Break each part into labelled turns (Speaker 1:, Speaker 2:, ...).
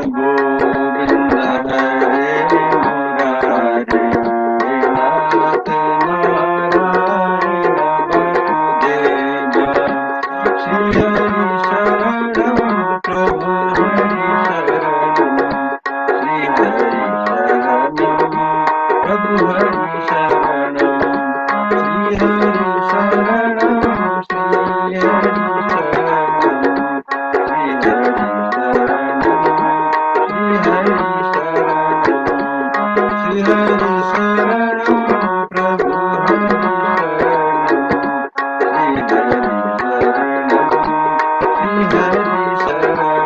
Speaker 1: गोविंद हरे मुरारी, हे नाथ नारायण वासुदेव। श्री हरि शरणम प्रभु हरि शरणम, श्री हरि शरणम प्रभु हरि शरणम, श्री हरि शरणम, श्री हरि शरणम, श्री हरि शरणम, श्री हरि शरणम, श्री हरि शरणम प्रभु हरि शरणम, श्री हरि शरणम, श्री हरि शरणम।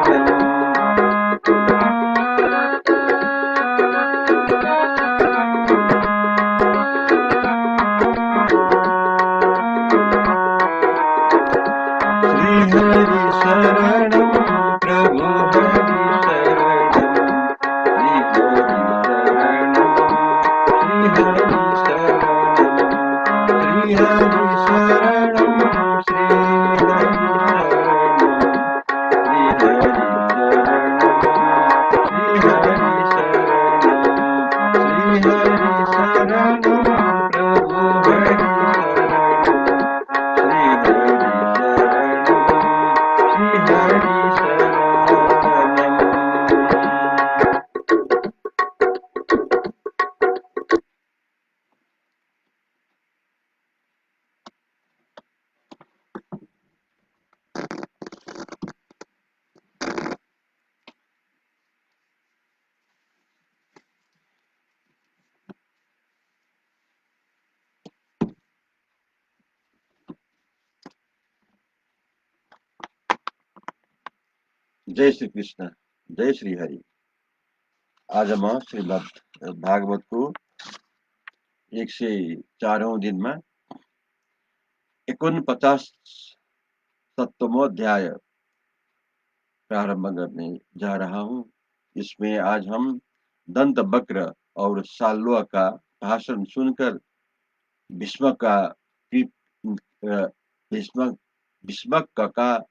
Speaker 1: श्री हरि शरणम प्रभु हरि शरणम, श्री हरि शरणम, श्री हरि शरणम, श्री हरि शरणम, श्री हरि शरणम, श्री हरि शरणम, श्री हरि शरणम, श्री हरि शरणम प्रभु हरि शरणम, श्री हरि शरणम, श्री हरि शरणम। जय श्री कृष्ण, जय श्री हरि। आज हम श्रीमद् भागवत को 104वें दिन में 49वां अध्याय प्रारंभ करने जा रहा हूँ। इसमें आज हम दंत वक्र और साल्वा का भाषण सुनकर भीष्म का भीष्मक का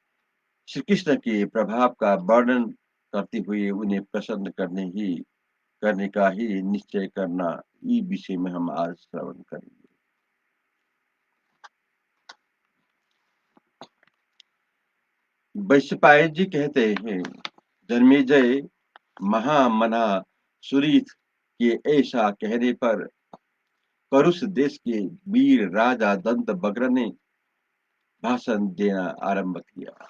Speaker 1: श्री कृष्ण के प्रभाव का वर्णन करते हुए उन्हें प्रसन्न करने का ही निश्चय करना, इस विषय में हम आज श्रवण करेंगे। वैशंपायन जी कहते हैं, जन्मेजय महामना सुरीथ के ऐसा कहने पर करुष देश के वीर राजा दंत वक्र ने भाषण देना आरंभ किया।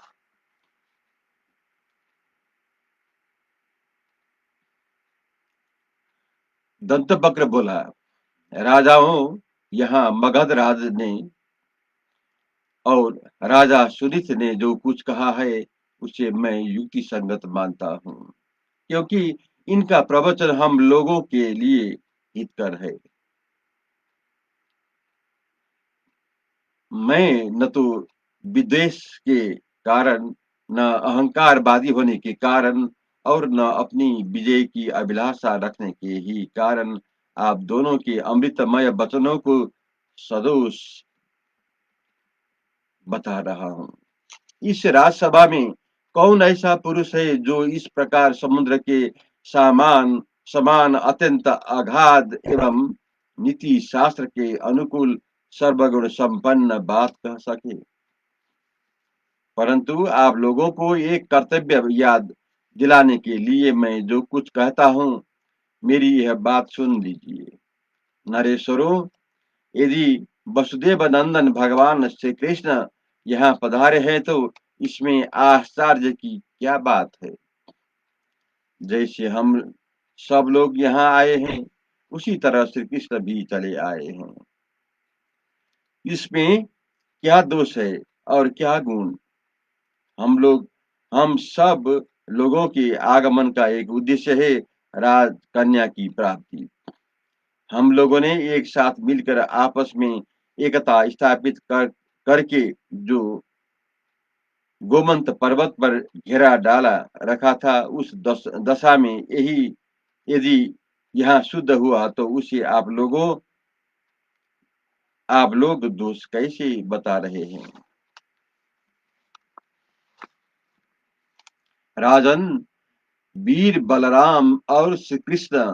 Speaker 1: दंत वक्र बोला, राजाओं, यहाँ मगध राज ने और राजा सुरीथ ने जो कुछ कहा है उसे मैं युक्ति संगत मानता हूँ, क्योंकि इनका प्रवचन हम लोगों के लिए हितकर है। मैं न तो विद्वेष के कारण, न अहंकारवादी होने के कारण और न अपनी विजय की अभिलाषा रखने के ही कारण आप दोनों के अमृतमय वचनों को सदोष बता रहा हूँ। इस राजसभा में कौन ऐसा पुरुष है जो इस प्रकार समुद्र के समान अत्यंत अगाध एवं नीति शास्त्र के अनुकूल सर्वगुण संपन्न बात कह सके। परंतु आप लोगों को एक कर्तव्य याद दिलाने के लिए मैं जो कुछ कहता हूँ, मेरी यह बात सुन लीजिए। नरेश्वरों, यदि वसुदेव नंदन भगवान श्री कृष्ण यहाँ पधारे हैं तो इसमें आश्चर्य की क्या बात है। जैसे हम सब लोग यहाँ आए हैं, उसी तरह श्री कृष्ण भी चले आए हैं। इसमें क्या दोष है और क्या गुण। हम सब लोगों के आगमन का एक उद्देश्य है राजकन्या की प्राप्ति। हम लोगों ने एक साथ मिलकर आपस में एकता स्थापित करके जो गोमंत पर्वत पर घेरा डाला रखा था, उस दशा में यही यदि यहाँ शुद्ध हुआ तो उसे आप लोग दोष कैसे बता रहे हैं। राजन, वीर बलराम और श्री कृष्ण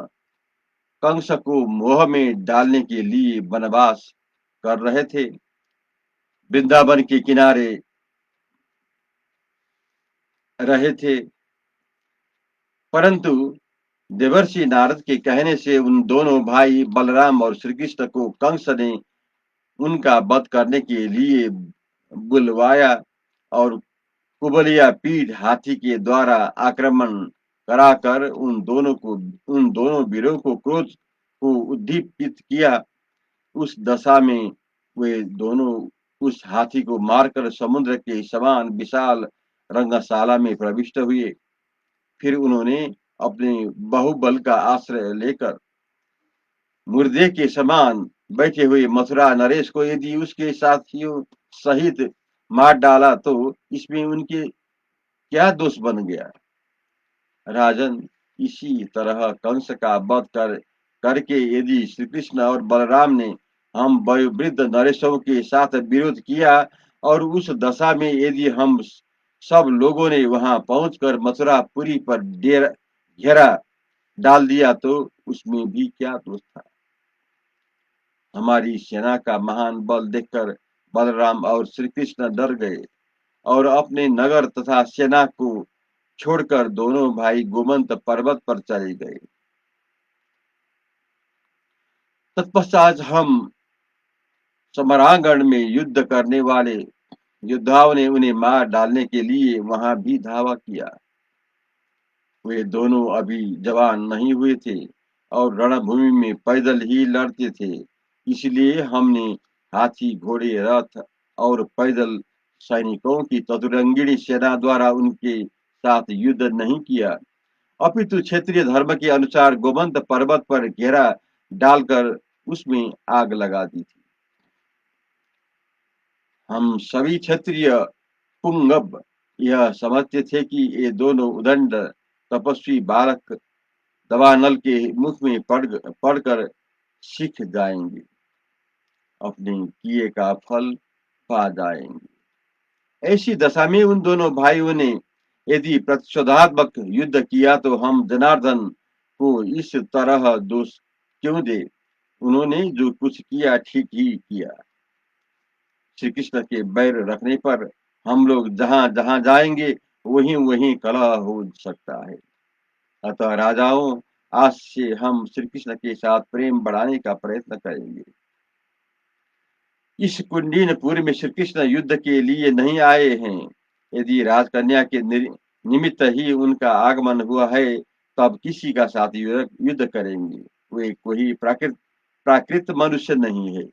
Speaker 1: कंस को मोह में डालने के लिए वनवास कर रहे थे। वृंदावन के किनारे रहे थे, परंतु देवर्षि नारद के कहने से उन दोनों भाई बलराम और श्री कृष्ण को कंस ने उनका वध करने के लिए बुलवाया और कुबलिया पीठ हाथी के द्वारा आक्रमण कराकर उन दोनों वीरों को क्रोध को उद्दीपित किया। उस दशा में वे दोनों उस हाथी को मारकर समुद्र के समान विशाल रंगशाला में प्रविष्ट हुए। फिर उन्होंने अपने बाहुबल का आश्रय लेकर मुर्दे के समान बैठे हुए मथुरा नरेश को यदि उसके साथियों सहित मार डाला तो इसमें उनके क्या दोष बन गया। राजन, इसी तरह कंस का वध करके यदि श्री कृष्ण और बलराम ने हम वयोवृद्ध नरेशों के साथ विरोध किया और उस दशा में यदि हम सब लोगों ने वहां पहुंचकर मथुरापुरी पर घेरा डाल दिया तो उसमें भी क्या दोष था। हमारी सेना का महान बल देखकर बलराम और श्री कृष्ण डर गए और अपने नगर तथा सेना को छोड़कर दोनों भाई गोमंत पर्वत पर चले गए। तत्पश्चात हम समरांगण में युद्ध करने वाले योद्धाओं ने उन्हें मार डालने के लिए वहां भी धावा किया। वे दोनों अभी जवान नहीं हुए थे और रणभूमि में पैदल ही लड़ते थे, इसलिए हमने हाथी, घोड़े, रथ और पैदल सैनिकों की चतुरंगिणी सेना द्वारा उनके साथ युद्ध नहीं किया, अपितु क्षेत्रीय धर्म के अनुसार गोमंत पर्वत पर घेरा डालकर उसमें आग लगा दी थी। हम सभी क्षत्रिय पुंगव यह समझते थे कि ये दोनों उदंड तपस्वी बालक दवानल के मुख में पड़कर सीख जाएंगे, अपने किए का फल पा जाएंगे। ऐसी दशा में उन दोनों भाइयों ने यदि प्रतिशोधात्मक युद्ध किया तो हम जनार्दन को इस तरह दोष क्यों दे। उन्होंने जो कुछ किया ठीक ही किया। श्री कृष्ण के बैर रखने पर हम लोग जहां जहां जाएंगे वहीं वहीं कलह हो सकता है। अतः राजाओं, आज से हम श्री कृष्ण के साथ प्रेम बढ़ाने का प्रयत्न करेंगे। इस कुंडीनपुर में श्री कृष्ण युद्ध के लिए नहीं आए हैं। यदि राजकन्या के निमित्त ही उनका आगमन हुआ है तब किसी का साथ युद्ध करेंगे। वे कोई प्राकृत मनुष्य नहीं है।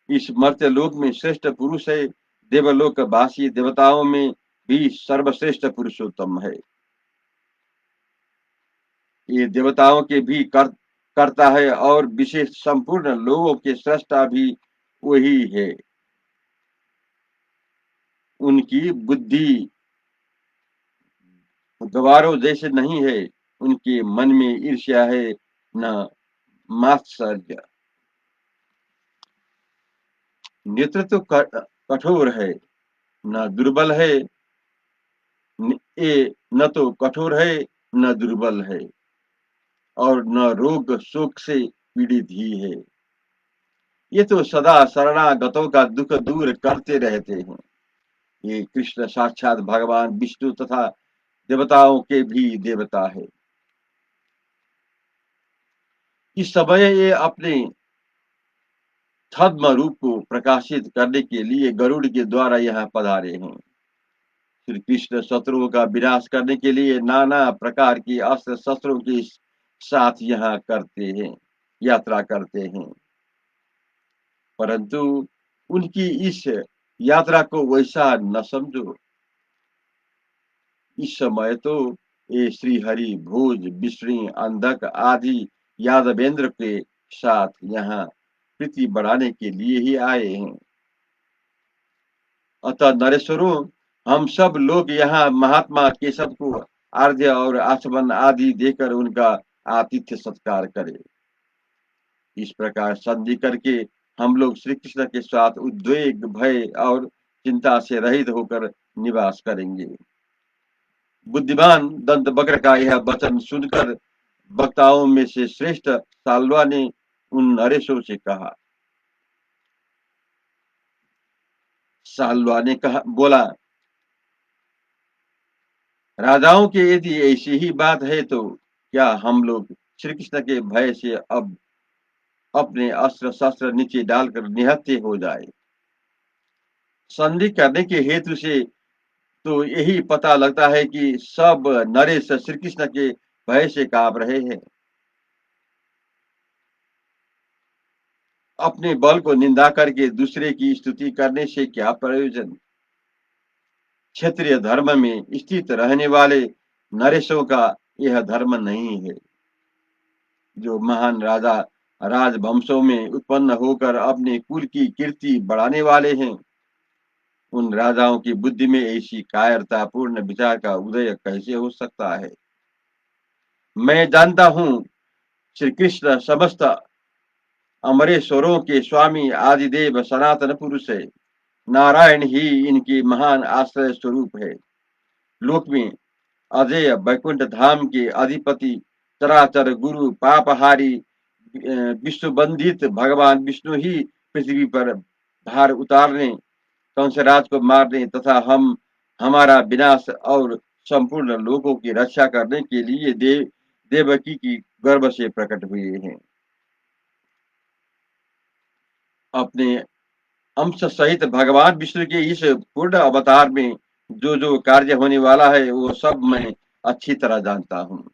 Speaker 1: इस मर्त्यलोक में श्रेष्ठ पुरुष है। देवलोक वासी देवताओं में भी सर्वश्रेष्ठ पुरुषोत्तम है। ये देवताओं के भी करता है और विशेष संपूर्ण लोगों के सृष्टा भी वही है। उनकी बुद्धि गवारों जैसे नहीं है। उनके मन में ईर्ष्या है, न मात्सर्य। नेतृत्व कठोर है, न दुर्बल है। ये न तो कठोर है न दुर्बल है और न रोग शोक से पीड़ित ही है। ये तो सदा शरणागतों का दुख दूर करते रहते हैं। ये कृष्ण साक्षात भगवान विष्णु तथा देवताओं के भी देवता है। इस समय ये अपने छद्म रूप को प्रकाशित करने के लिए गरुड़ के द्वारा यहाँ पधारे हैं। श्री कृष्ण शत्रुओं का विनाश करने के लिए नाना प्रकार की अस्त्र शस्त्रों के साथ यहाँ करते हैं, यात्रा करते हैं। परंतु उनकी इस यात्रा को वैसा न समझो। इस समय तो ये श्री हरि, भोज, विष्णु, अंधक आदि यादवेंद्र के साथ यहाँ प्रीति बढ़ाने के लिए ही आए हैं। अतः नरेश्वरों, हम सब लोग यहाँ महात्मा केशव को अर्घ्य और आचमन आदि देकर उनका आतिथ्य सत्कार करें। इस प्रकार संधि करके हम लोग श्री कृष्ण के साथ उद्वेग, भय और चिंता से रहित होकर निवास करेंगे। बुद्धिमान दंतवक्र का यह वचन सुनकर वक्ताओं में से श्रेष्ठ साल्वा ने उन नरेशों से कहा। साल्वा ने कहा बोला, राजाओं के यदि ऐसी ही बात है तो क्या हम लोग श्री कृष्ण के भय से अब अपने अस्त्र शस्त्र नीचे डालकर निहत्थे हो जाए। संधि करने के हेतु से तो यही पता लगता है कि सब नरेश श्री कृष्ण के भय से कांप रहे हैं। अपने बल को निंदा करके दूसरे की स्तुति करने से क्या प्रयोजन। क्षेत्रीय धर्म में स्थित रहने वाले नरेशों का यह धर्म नहीं है। जो महान राजा राजवंशों में उत्पन्न होकर अपने कुल की कीर्ति बढ़ाने वाले हैं, उन राजाओं की बुद्धि में ऐसी कायरतापूर्ण विचार का उदय कैसे हो सकता है। मैं जानता हूँ श्री कृष्ण समस्त अमरेश्वरों के स्वामी आदिदेव सनातन पुरुष है। नारायण ही इनकी महान आश्रय स्वरूप है। लोक में अजय वैकुंठ धाम के अधिपति चराचर गुरु पापहारी विश्व बंधित भगवान विष्णु ही पृथ्वी पर भार उतारने, कंसराज को मारने तथा हमारा विनाश और संपूर्ण लोगों की रक्षा करने के लिए देवकी की गर्भ से प्रकट हुए हैं। अपने अंश सहित भगवान विष्णु के इस पूर्ण अवतार में जो जो कार्य होने वाला है वो सब मैं अच्छी तरह जानता हूँ।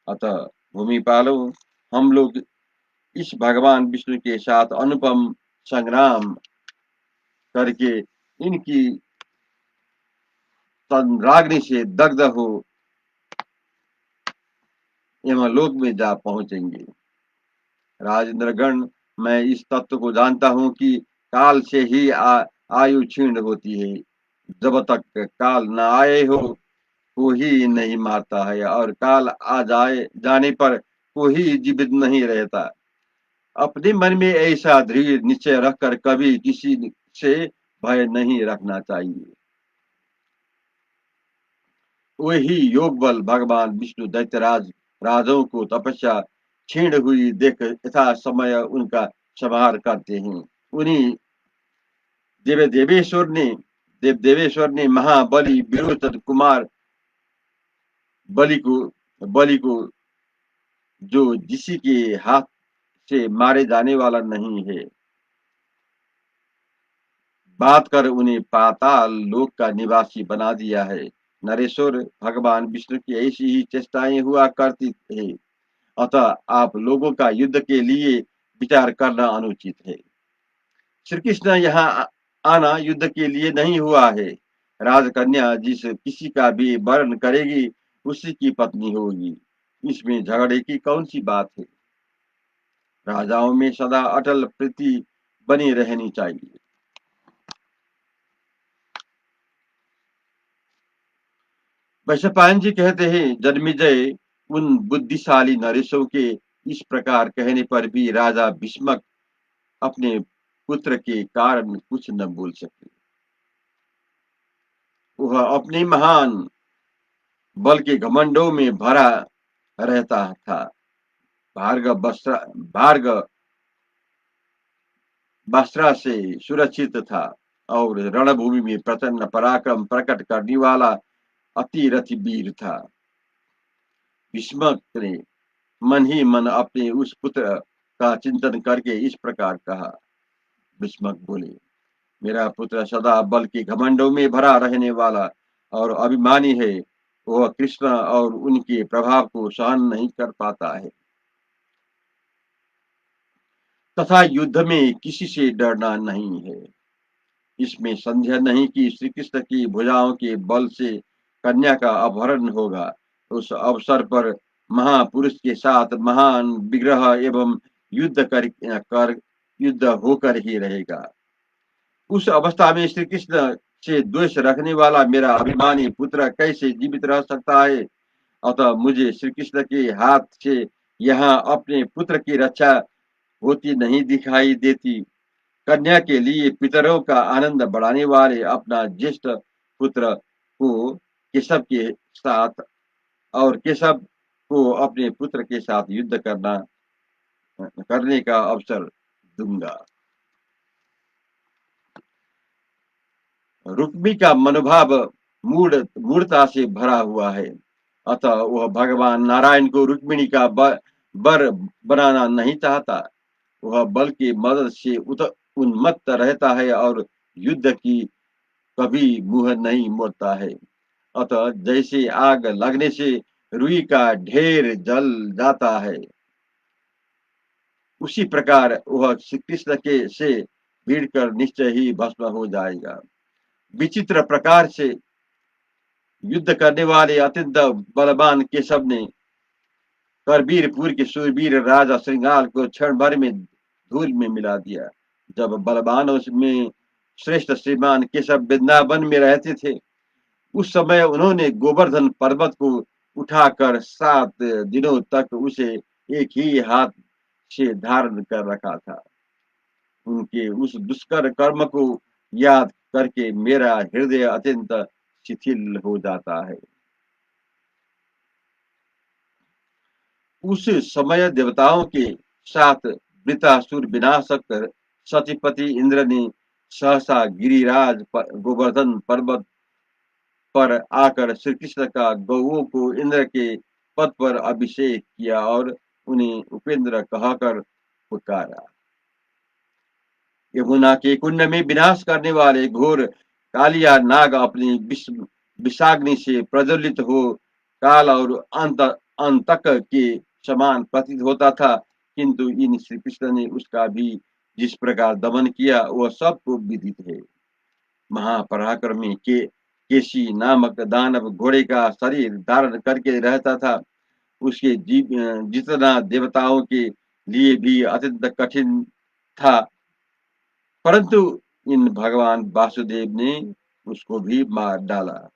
Speaker 1: अतः भूमिपालों, हम लोग इस भगवान विष्णु के साथ अनुपम संग्राम करके इनकी तंद्राग्नि से दग्ध हो यमलोक में जा पहुंचेंगे। राजेंद्रगण, मैं इस तत्व को जानता हूँ कि काल से ही आयु क्षीण होती है। जब तक काल न आए हो कोई नहीं मारता है, और काल आ जाने पर कोई जीवित नहीं रहता। अपने मन में ऐसा दृढ़ निश्चय रखकर कभी किसी से भय नहीं रखना चाहिए। वही योग बल भगवान विष्णु दैत्यराज राजाओं को तपस्या क्षीण हुई देख यथा समय उनका संहार करते हैं। उन्हीं देवेश्वर ने महाबली विरोचन कुमार बलि को बलि को जो किसी के हाथ से मारे जाने वाला नहीं है, बात कर उन्हें पाताल लोक का निवासी बना दिया है। नरेश्वर, भगवान विष्णु की ऐसी ही चेष्टाएं हुआ करती है। अतः आप लोगों का युद्ध के लिए विचार करना अनुचित है। श्री कृष्ण यहाँ आना युद्ध के लिए नहीं हुआ है। राजकन्या जिस किसी का भी वर्ण करेगी उसी की पत्नी होगी। इसमें झगड़े की कौन सी बात है। राजाओं में सदा अटल प्रीति बनी रहनी चाहिए। वैशंपायन जी कहते हैं, जन्मेजय, उन बुद्धिशाली नरेशों के इस प्रकार कहने पर भी राजा भीष्मक अपने पुत्र के कारण कुछ न बोल सके। वह अपने महान बल के घमंडों में भरा रहता था। भार्ग बस्त्रा से सुरक्षित था और रणभूमि में प्रचंड पराक्रम प्रकट करने वाला अतिरथ वीर था। भीष्मक ने मन ही मन अपने उस पुत्र का चिंतन करके इस प्रकार कहा। भीष्मक बोले, मेरा पुत्र सदा बल के घमंडों में भरा रहने वाला और अभिमानी है। वह कृष्ण और उनके प्रभाव को सहन नहीं कर पाता है तथा युद्ध में किसी से डरना नहीं है। इसमें संदेह नहीं कि श्री कृष्ण की भुजाओं के बल से कन्या का अपहरण होगा। उस अवसर पर महापुरुष के साथ महान विग्रह एवं कर युद्ध होकर ही रहेगा। उस अवस्था में श्री कृष्ण से द्वेष रखने वाला मेरा अभिमानी पुत्र कैसे जीवित रह सकता है। अतः मुझे श्री कृष्ण के हाथ से यहाँ अपने पुत्र की रक्षा होती नहीं दिखाई देती। कन्या के लिए पितरों का आनंद बढ़ाने वाले अपना ज्येष्ठ पुत्र को केशव के साथ और केशव को अपने पुत्र के साथ युद्ध करने का अवसर दूंगा। रुक्मी का मनोभाव मूढ़ता से भरा हुआ है, अतः वह भगवान नारायण को रुक्मिणी का बर बनाना नहीं चाहता। वह बल की मदद से उन्मत्त रहता है और युद्ध की कभी मुंह नहीं मोड़ता है। अतः जैसे आग लगने से रुई का ढेर जल जाता है, उसी प्रकार वह श्री कृष्ण के से भिड़कर निश्चय ही भस्म हो जाएगा। विचित्र प्रकार से युद्ध करने वाले अत्यंत बलवान केशव ने करवीरपुर के सूरवीर राजा श्रृंगाल को क्षण भर में धूल में मिला दिया। जब बलवानों में श्रेष्ठ श्रीमान केशव वृंदावन में रहते थे, उस समय उन्होंने गोवर्धन पर्वत को उठाकर 7 दिनों तक उसे एक ही हाथ से धारण कर रखा था। उनके उस दुष्कर कर्म को याद करके मेरा हृदय अत्यंत शिथिल हो जाता है। उस समय देवताओं के साथ वृतासुर विनाशक सतीपति इंद्र ने सहसा गिरिराज गोवर्धन पर्वत पर आकर श्री कृष्ण का गौओं को इंद्र के पद पर अभिषेक किया और उन्हें उपेंद्र कहकर पुकारा। यमुना के कुंड में विनाश करने वाले घोर कालिया नाग अपनी विषाग्नि से प्रज्वलित हो काल और अंतक के समान प्रतीत होता था, किंतु इन श्री कृष्ण ने उसका भी जिस प्रकार दमन किया वह सबको विदित है। महापराक्रमी केशी नामक दानव घोड़े का शरीर धारण करके रहता था। उसके जितना देवताओं के लिए भी अत्यंत कठिन था, परंतु इन भगवान वासुदेव ने उसको भी मार डाला।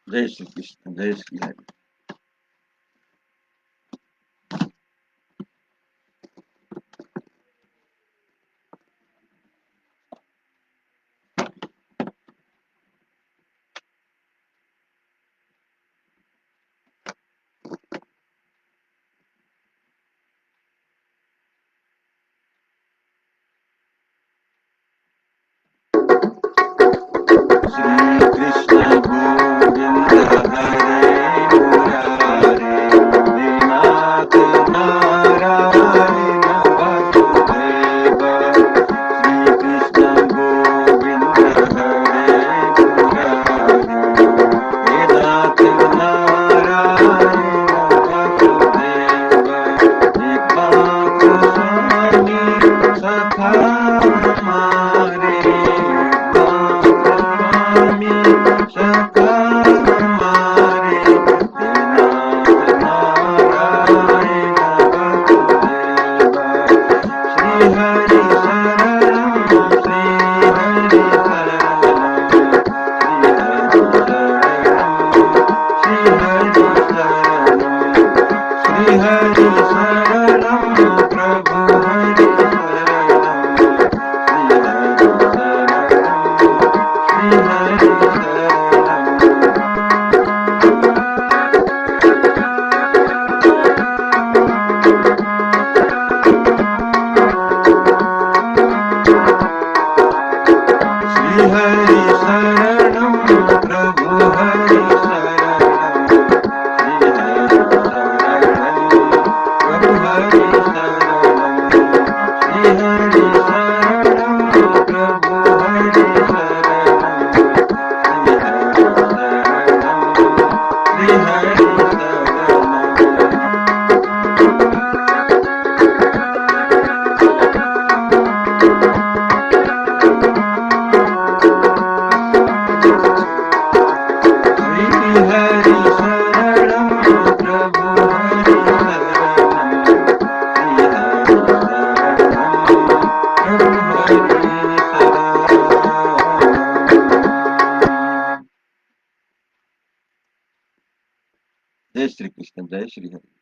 Speaker 1: जय श्री कृष्ण, जय श्री हरि। श्री कृष्ण गोविंद हरे मुरारे, नाथ नारायण वासुदेव। श्री कृष्ण गोविंद हरे मुरारे, नाथ नारायण वासुदेव। एकमात्र स्वामी सखा हमारे, जय श्री कृष्ण, जय श्री हरि।